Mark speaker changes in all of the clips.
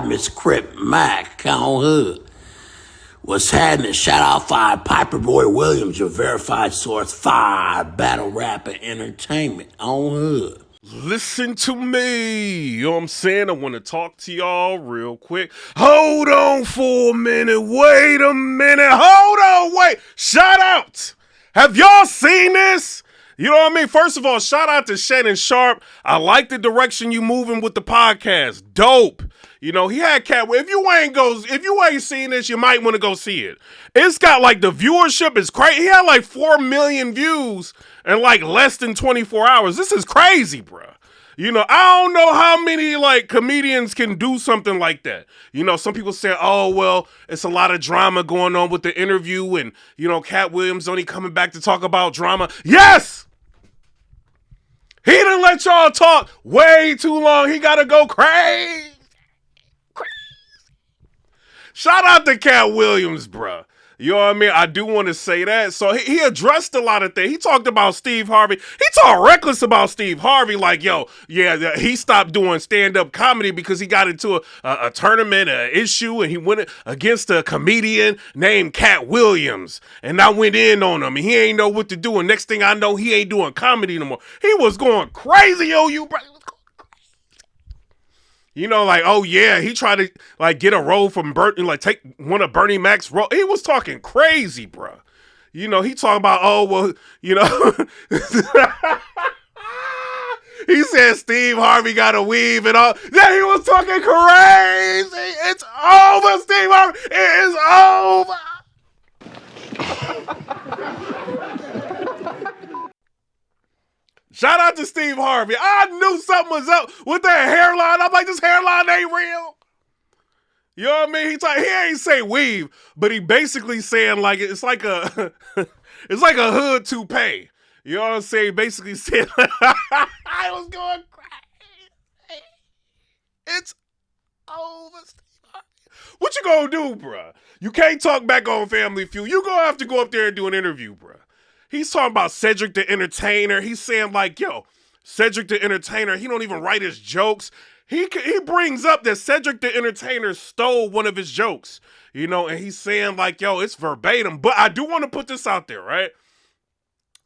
Speaker 1: Miss Crip Mac, on hood. What's happening? Shout out PIPERBOY Williams, your verified source, battle rap and entertainment on hood.
Speaker 2: Listen to me. You know what I'm saying? I want to talk to y'all real quick. Hold on for a minute. Wait a minute. Hold on. Wait. Shout out. Have y'all seen this? You know what I mean? First of all, shout out to Shannon Sharp. I like the direction you moving with the podcast. Dope. You know, he had Cat. If you ain't seen this, you might want to go see it. It's got like the viewership is crazy. He had like 4 million views in like less than 24 hours. This is crazy, bro. You know, I don't know how many like comedians can do something like that. You know, some people say, oh, well, it's a lot of drama going on with the interview and, you know, Cat Williams only coming back to talk about drama. Yes! He didn't let y'all talk way too long. He got to go crazy. Shout out to Cat Williams, bruh. You know what I mean? I do want to say that. So he addressed a lot of things. He talked about Steve Harvey. He talked reckless about Steve Harvey. Like, yo, yeah, he stopped doing stand-up comedy because he got into a tournament, an issue, and he went against a comedian named Cat Williams. And I went in on him, and he ain't know what to do. And next thing I know, he ain't doing comedy no more. He was going crazy, bro. You know, like, oh yeah, he tried to like get a role from Bernie, like take one of Bernie Mac's role. He was talking crazy, bro. You know, he talking about, oh well, you know, he said Steve Harvey got a weave and all. Yeah, he was talking crazy. It's over, Steve Harvey. It is over. Shout out to Steve Harvey. I knew something was up with that hairline. I'm like, this hairline ain't real. You know what I mean? He ain't say weave, but he basically saying like it's like a it's like a hood toupee. You know what I'm saying? Basically said I was going crazy. It's over, Steve Harvey. What you gonna do, bruh? You can't talk back on Family Feud. You gonna have to go up there and do an interview, bruh. He's talking about Cedric the Entertainer. He's saying like, yo, Cedric the Entertainer, he don't even write his jokes. He brings up that Cedric the Entertainer stole one of his jokes, you know, and he's saying like, yo, it's verbatim. But I do want to put this out there, right?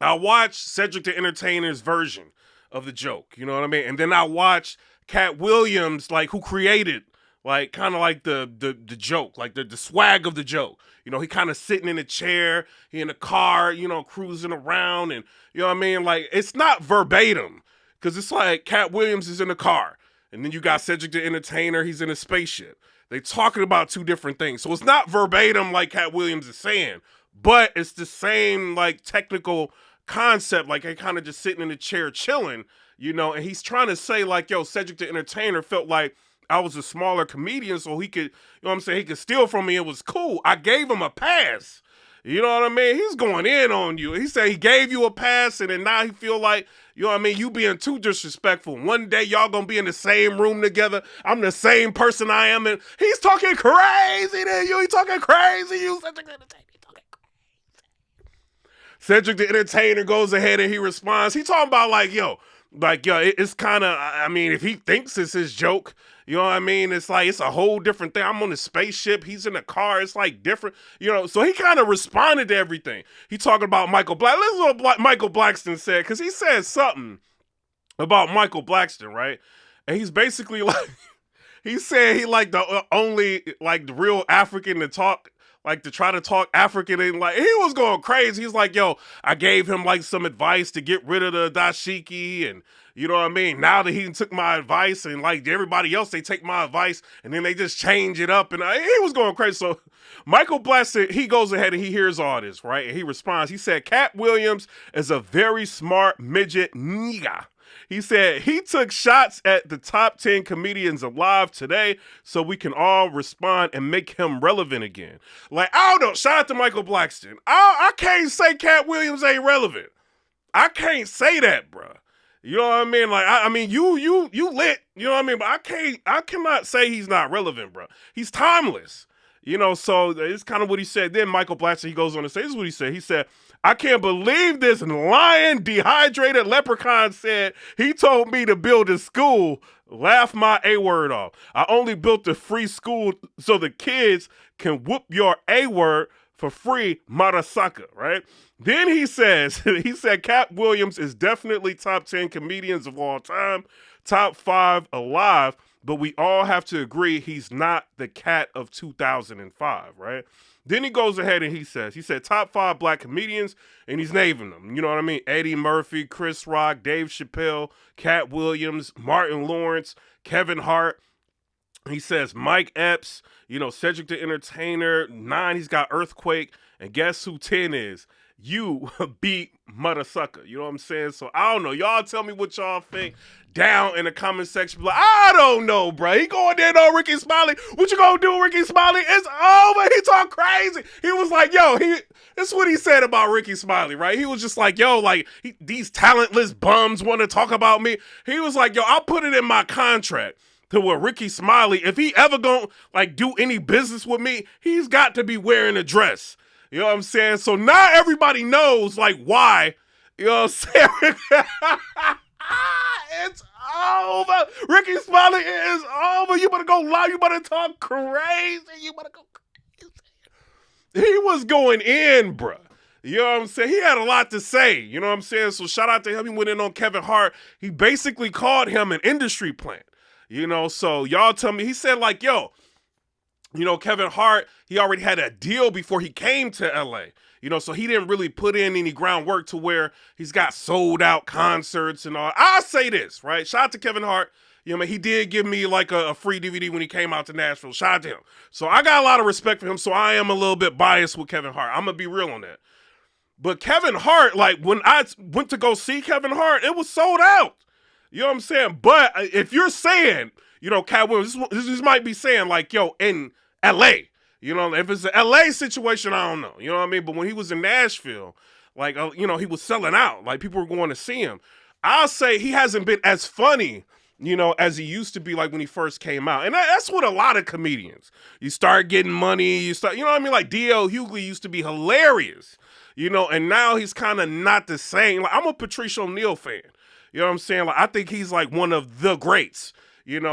Speaker 2: I watched Cedric the Entertainer's version of the joke, you know what I mean? And then I watched Cat Williams, like, who created like kind of like the joke, like the swag of the joke. You know, he kind of sitting in a chair, he in a car, you know, cruising around, and you know what I mean? Like, it's not verbatim, because it's like Cat Williams is in a car, and then you got Cedric the Entertainer, he's in a spaceship. They talking about two different things. So it's not verbatim like Cat Williams is saying, but it's the same like technical concept, like they kind of just sitting in a chair chilling, you know, and he's trying to say like, yo, Cedric the Entertainer felt like I was a smaller comedian, so he could, you know what I'm saying, he could steal from me. It was cool. I gave him a pass. You know what I mean? He's going in on you. He said he gave you a pass, and then now he feel like, you know what I mean, you being too disrespectful. One day y'all gonna be in the same room together. I'm the same person I am, and he's talking crazy to you. He talking crazy. You Cedric the Entertainer. He talking crazy. Cedric the Entertainer goes ahead and he responds. He talking about like, yo, it's kind of, I mean, if he thinks it's his joke, you know what I mean? It's like, it's a whole different thing. I'm on a spaceship. He's in a car. It's like different, you know? So he kind of responded to everything. He talking about Michael Black. Listen to what Michael Blackston said, because he said something about Michael Blackston, right? And he's basically like, he said he like the only, like the real African to talk, like to try to talk African, and like he was going crazy. He's like, yo, I gave him like some advice to get rid of the dashiki, and you know what I mean? Now that he took my advice, and like everybody else, they take my advice and then they just change it up, and he was going crazy. So Michael Blackston, he goes ahead and he hears all this, right? And he responds. He said, Cat Williams is a very smart midget nigga. He said he took shots at the top 10 comedians alive today so we can all respond and make him relevant again. Like, I don't know. Shout out to Michael Blackston. I can't say Cat Williams ain't relevant. I can't say that, bro. You know what I mean? Like, I mean, you lit. You know what I mean? But I cannot say he's not relevant, bro. He's timeless. You know, so it's kind of what he said. Then Michael Blackston, he goes on to say, this is what he said. He said, I can't believe this lying, dehydrated leprechaun said he told me to build a school. Laugh my A-word off. I only built a free school so the kids can whoop your A-word for free, Marasaka, right? Then he says, he said Cat Williams is definitely top 10 comedians of all time, top 5 alive, but we all have to agree he's not the Cat of 2005, right? Then he goes ahead and he said top 5 black comedians, and he's naming them. You know what I mean? Eddie Murphy, Chris Rock, Dave Chappelle, Cat Williams, Martin Lawrence, Kevin Hart. He says Mike Epps, Cedric the Entertainer. 9, he's got Earthquake. And guess who 10 is? You beat Mothersucker. You know what I'm saying? So I don't know. Y'all tell me what y'all think down in the comment section. Like, I don't know, bro. He going there on Ricky Smiley. What you gonna do, Ricky Smiley? It's over. He talk crazy. He was like, yo, that's what he said about Ricky Smiley, right? He was just like, yo, like, these talentless bums want to talk about me. He was like, yo, I'll put it in my contract to where Ricky Smiley, if he ever gonna, like, do any business with me, he's got to be wearing a dress. You know what I'm saying? So now everybody knows, like, why. You know what I'm saying? It's over. Ricky Smiley is over. You better go live. You better talk crazy. You better go crazy. He was going in, bruh. You know what I'm saying? He had a lot to say. You know what I'm saying? So shout out to him. He went in on Kevin Hart. He basically called him an industry plant. So y'all tell me. He said, like, yo, Kevin Hart, he already had a deal before he came to LA. So he didn't really put in any groundwork to where he's got sold out concerts and all. I'll say this, right? Shout out to Kevin Hart. He did give me like a free DVD when he came out to Nashville. Shout out to him. So I got a lot of respect for him. So I am a little bit biased with Kevin Hart. I'm going to be real on that. But Kevin Hart, like when I went to go see Kevin Hart, it was sold out. You know what I'm saying? But if you're saying, Cat Williams, this might be saying like, yo, in LA, if it's an LA situation, I don't know. You know what I mean? But when he was in Nashville, like, he was selling out. Like, people were going to see him. I'll say he hasn't been as funny, as he used to be, like, when he first came out. And that's what a lot of comedians. You start getting money, you know what I mean? Like, D.L. Hughley used to be hilarious, and now he's kind of not the same. Like, I'm a Patrice O'Neal fan. You know what I'm saying? Like, I think he's, like, one of the greats,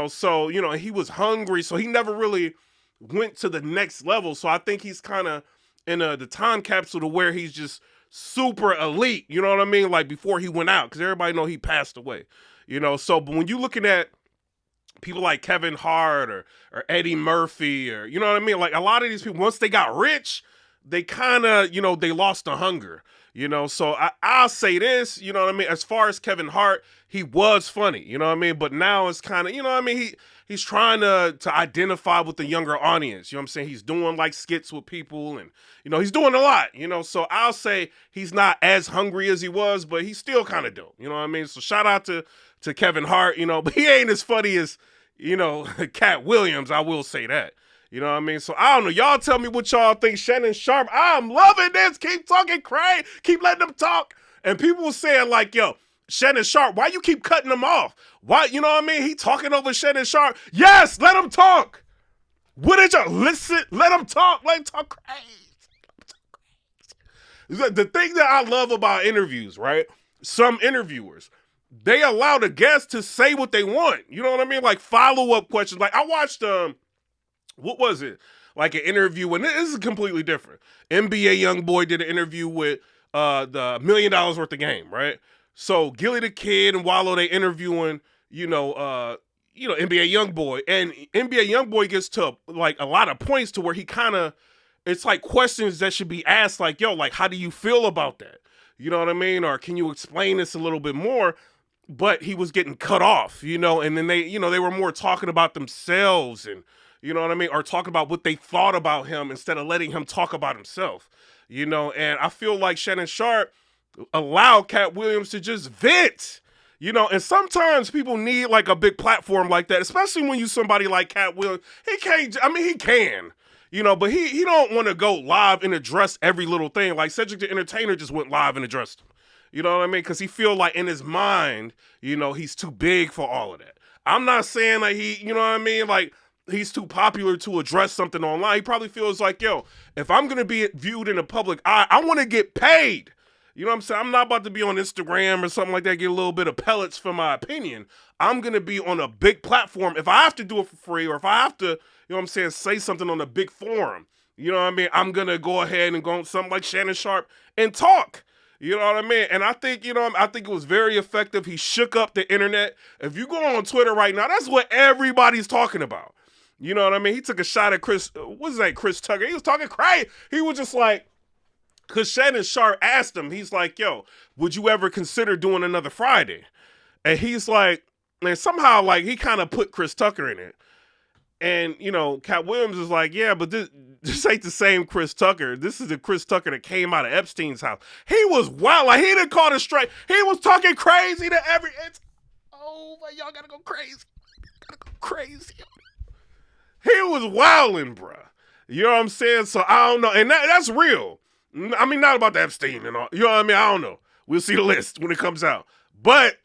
Speaker 2: So, he was hungry, so he never really went to the next level. So I think he's kind of in the time capsule to where he's just super elite, you know what I mean? Like before he went out, because everybody know he passed away, So, but when you're looking at people like Kevin Hart or Eddie Murphy or, you know what I mean? Like a lot of these people, once they got rich, they kind of, they lost the hunger, So I'll say this, you know what I mean? As far as Kevin Hart, he was funny, you know what I mean? But now it's kind of, you know what I mean? He's trying to identify with the younger audience. You know what I'm saying? He's doing like skits with people and, he's doing a lot, So I'll say he's not as hungry as he was, but he's still kind of dope. You know what I mean? So shout out to Kevin Hart, but he ain't as funny as, Cat Williams. I will say that. You know what I mean? So I don't know. Y'all tell me what y'all think. Shannon Sharp, I'm loving this. Keep talking crazy. Keep letting them talk. And people were saying like, yo, Shannon Sharp, why you keep cutting him off? Why, you know what I mean? He talking over Shannon Sharp. Yes, let him talk. What did y'all listen? Let him talk. Let him talk crazy. The thing that I love about interviews, right? Some interviewers, they allow the guests to say what they want. You know what I mean? Like follow-up questions. Like I watched, what was it? Like an interview, and this is completely different. NBA YoungBoy did an interview with the $1 Million Worth of Game, right? So Gilly the Kid and Wallow, they interviewing, NBA YoungBoy, and NBA YoungBoy gets to like a lot of points to where he kind of, it's like questions that should be asked, like, yo, like, how do you feel about that? You know what I mean? Or can you explain this a little bit more? But he was getting cut off, and then they were more talking about themselves and, you know what I mean? Or talking about what they thought about him instead of letting him talk about himself, and I feel like Shannon Sharp allowed Cat Williams to just vent, and sometimes people need like a big platform like that, especially when you somebody like Cat Williams. He can, but he don't want to go live and address every little thing. Like Cedric the Entertainer just went live and addressed him. You know what I mean? Because he feel like in his mind, he's too big for all of that. I'm not saying like he, you know what I mean? Like he's too popular to address something online. He probably feels like, yo, if I'm going to be viewed in the public eye, I want to get paid. You know what I'm saying? I'm not about to be on Instagram or something like that, get a little bit of pellets for my opinion. I'm going to be on a big platform. If I have to do it for free, or if I have to, you know what I'm saying, say something on a big forum, you know what I mean? I'm going to go ahead and go on something like Shannon Sharp and talk. You know what I mean? And I think, I think it was very effective. He shook up the internet. If you go on Twitter right now, that's what everybody's talking about. You know what I mean? He took a shot at Chris Tucker. He was talking crazy. He was just like, because Shannon Sharp asked him, he's like, yo, would you ever consider doing another Friday? And he's like, and somehow, like, he kind of put Chris Tucker in it. And, Cat Williams is like, yeah, but this ain't the same Chris Tucker. This is the Chris Tucker that came out of Epstein's house. He was wild. Like, he didn't call it straight. He was talking crazy to y'all gotta go crazy. Gotta go crazy. He was wilding, bruh. You know what I'm saying? So, I don't know. And that's real. I mean, not about the Epstein and all. You know what I mean? I don't know. We'll see the list when it comes out. But,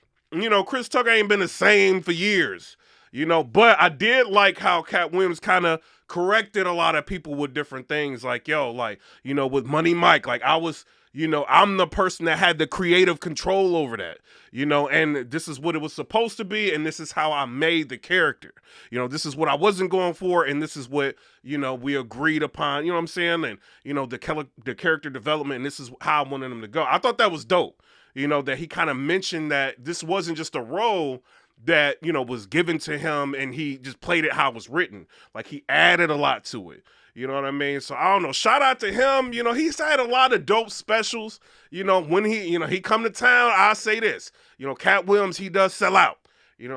Speaker 2: Chris Tucker ain't been the same for years. But I did like how Cat Williams kind of corrected a lot of people with different things. Like, with Money Mike, like I was, I'm the person that had the creative control over that, and this is what it was supposed to be. And this is how I made the character. This is what I wasn't going for. And this is what, we agreed upon, you know what I'm saying? And, the character development, and this is how I wanted him to go. I thought that was dope, that he kind of mentioned that this wasn't just a role that, was given to him and he just played it how it was written. Like, he added a lot to it. You know what I mean? So, I don't know. Shout out to him. He's had a lot of dope specials. When he come to town, I say this. Cat Williams, he does sell out.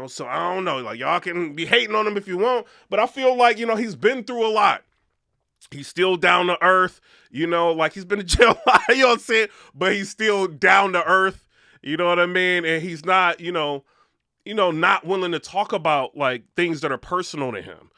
Speaker 2: So I don't know. Like, y'all can be hating on him if you want. But I feel like, he's been through a lot. He's still down to earth. Like, he's been in jail a lot, you know what I'm saying? But he's still down to earth. You know what I mean? And he's not, not willing to talk about, like, things that are personal to him,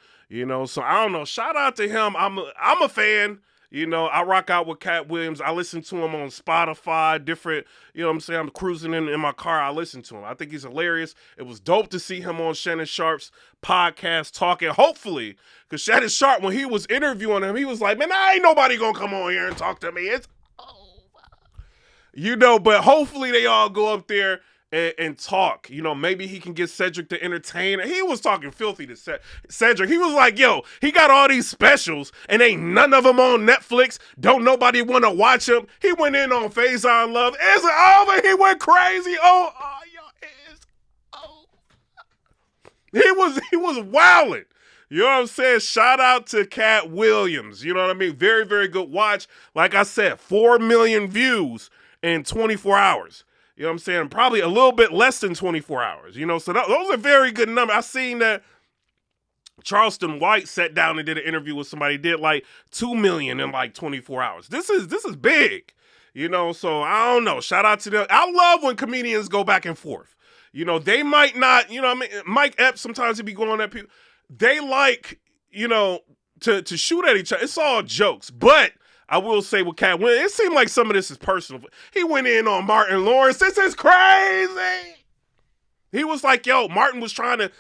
Speaker 2: so I don't know. Shout out to him. I'm a fan. I rock out with Cat Williams. I listen to him on Spotify, different, what I'm saying? I'm cruising in my car. I listen to him. I think he's hilarious. It was dope to see him on Shannon Sharp's podcast talking, hopefully, because Shannon Sharp, when he was interviewing him, he was like, man, ain't nobody gonna come on here and talk to me. It's over. But hopefully they all go up there and talk. Maybe he can get Cedric to entertain. He was talking filthy to Cedric. He was like, yo, he got all these specials and ain't none of them on Netflix. Don't nobody want to watch them. He went in on Phase on Love. Is it over? He went crazy. He was wilding. You know what I'm saying? Shout out to Cat Williams. You know what I mean? Very, very good watch. Like I said, 4 million views in 24 hours. You know what I'm saying? Probably a little bit less than 24 hours. So those are very good numbers. I seen that Charleston White sat down and did an interview with somebody, did like 2 million in like 24 hours. This is big. So I don't know. Shout out to them. I love when comedians go back and forth. They might not, Mike Epps, sometimes he be going at people. They like, to shoot at each other. It's all jokes. But I will say with Cat Williams, it seemed like some of this is personal. He went in on Martin Lawrence. This is crazy. He was like, yo, Martin was trying to,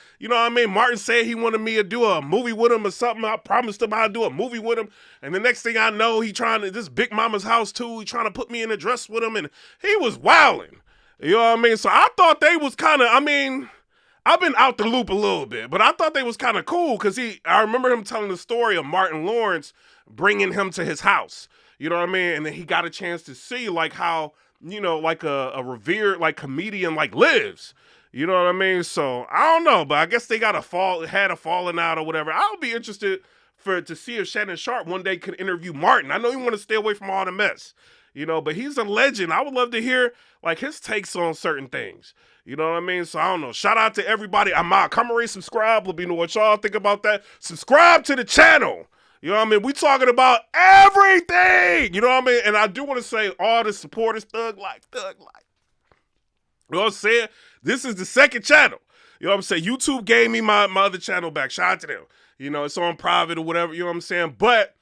Speaker 2: Martin said he wanted me to do a movie with him or something. I promised him I'd do a movie with him. And the next thing I know, this Big Mama's house too. He trying to put me in a dress with him. And he was wilding. You know what I mean? So I thought they was kind of, I've been out the loop a little bit, but I thought they was kind of cool because I remember him telling the story of Martin Lawrence bringing him to his house. You know what I mean? And then he got a chance to see like how, like a revered like comedian like lives. You know what I mean? So I don't know, but I guess they had a falling out or whatever. I'll be interested to see if Shannon Sharp one day could interview Martin. I know you want to stay away from all the mess, but he's a legend. I would love to hear like his takes on certain things. You know what I mean? So I don't know. Shout out to everybody. I'm out. Come and subscribe. Let me know what y'all think about that. Subscribe to the channel. You know what I mean? We talking about everything. You know what I mean? And I do want to say all the supporters, Thug Life. You know what I'm saying? This is the second channel. You know what I'm saying? YouTube gave me my other channel back. Shout out to them. It's on private or whatever. You know what I'm saying? But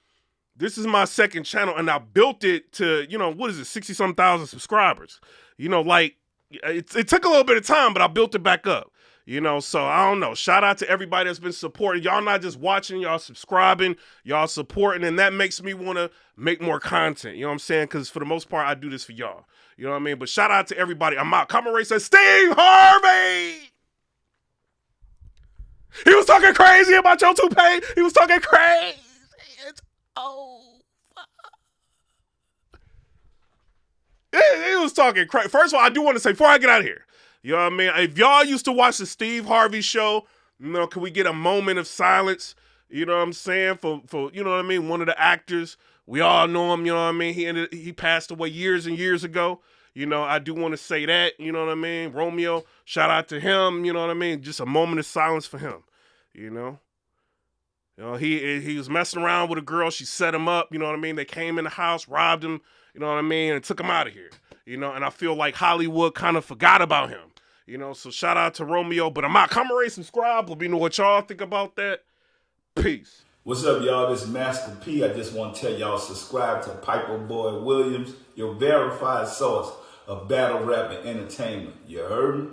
Speaker 2: this is my second channel, and I built it to, 60-some thousand subscribers. Like, it took a little bit of time, but I built it back up. So I don't know. Shout out to everybody that's been supporting. Y'all not just watching, y'all subscribing, y'all supporting, and that makes me want to make more content. You know what I'm saying? Because for the most part, I do this for y'all. You know what I mean? But shout out to everybody. I'm out. Common Ray says, Steve Harvey! He was talking crazy about your toupee. He was talking crazy. It's over. He was talking crazy. First of all, I do want to say, before I get out of here, you know what I mean? If y'all used to watch the Steve Harvey show, you know, can we get a moment of silence? You know what I'm saying? For you know what I mean? One of the actors, we all know him, you know what I mean? He passed away years and years ago. You know, I do want to say that, you know what I mean? Romeo, shout out to him, you know what I mean? Just a moment of silence for him, you know? You know, he was messing around with a girl. She set him up, you know what I mean? They came in the house, robbed him, you know what I mean? And took him out of here, you know? And I feel like Hollywood kind of forgot about him, you know? So shout out to Romeo. But I'm out. Come and subscribe. Let me know what y'all think about that. Peace.
Speaker 3: What's up, y'all? This is Master P. I just want to tell y'all, subscribe to PIPERBOY Williams, your verified source of battle rap and entertainment. You heard me?